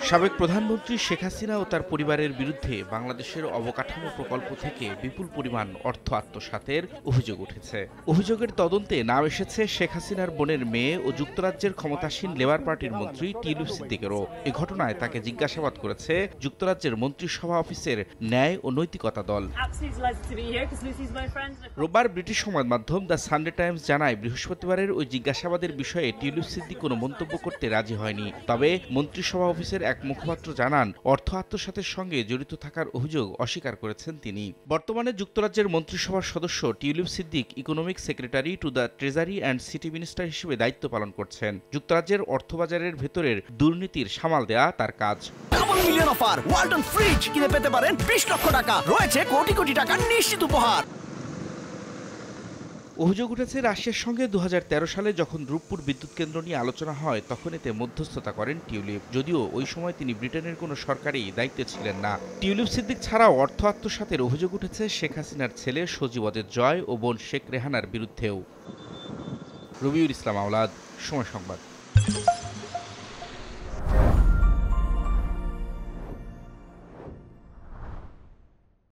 সাবেক প্রধানমন্ত্রী শেখ হাসিনা ও তার পরিবারের বিরুদ্ধে বাংলাদেশের অবকাঠামো প্রকল্প থেকে বিপুল পরিমাণ অর্থ আত্মসাতের অভিযোগ উঠেছে। অভিযোগের তদন্তে নাম এসেছে শেখ হাসিনার বোনের মেয়ে ও যুক্তরাজ্যের ক্ষমতাসীন লেবার পার্টির মন্ত্রী টিউলিপ সিদ্দিকেরও। এ ঘটনায় তাকে জিজ্ঞাসাবাদ করেছে যুক্তরাজ্যের মন্ত্রিসভা অফিসের ন্যায় ও নৈতিকতা দল। রোববার ব্রিটিশ সংবাদ মাধ্যম দ্য সানডে টাইমস জানায়, বৃহস্পতিবারের ওই জিজ্ঞাসাবাদের বিষয়ে টিউলিপ সিদ্দিক কোনো মন্তব্য করতে রাজি হয়নি। তবে মন্ত্রিসভা অফিসের এক মুখপাত্র জানান, অর্থ আত্মসাতের সঙ্গে জড়িত থাকার অভিযোগ অস্বীকার করেছেন তিনি। বর্তমানে যুক্তরাজ্যের মন্ত্রিসভার সদস্য tulip Siddique economic secretary to the treasury and city minister হিসেবে দায়িত্ব পালন করছেন। যুক্তরাজ্যের অর্থবাজারের ভেতরের দুর্নীতির সামাল দেয়া তার কাজ। মিলিয়ন অফার ওয়ালটন ফ্রিজ কিনে পেতে পারেন 20 লক্ষ টাকা, রয়েছে কোটি কোটি টাকার নিশ্চিত উপহার। অভিযোগ উঠেছে রাশিয়ার সঙ্গে 2013 সালে যখন রূপপুর বিদ্যুৎ কেন্দ্র নিয়ে আলোচনা হয়, তখন এতে মধ্যস্থতা করেন টিউলিপ। যদিও ওই সময় তিনি ব্রিটেনের কোনো সরকারি দায়িত্বে ছিলেন না। টিউলিপ সিদ্দিক ছাড়াও অর্থ আত্মসাতের অভিযোগ উঠেছে শেখ হাসিনার ছেলে সজীব ওয়াজেদ জয় ও বোন শেখ রেহানার বিরুদ্ধেও। রবিউল ইসলাম আওলাদ, সময় সংবাদ।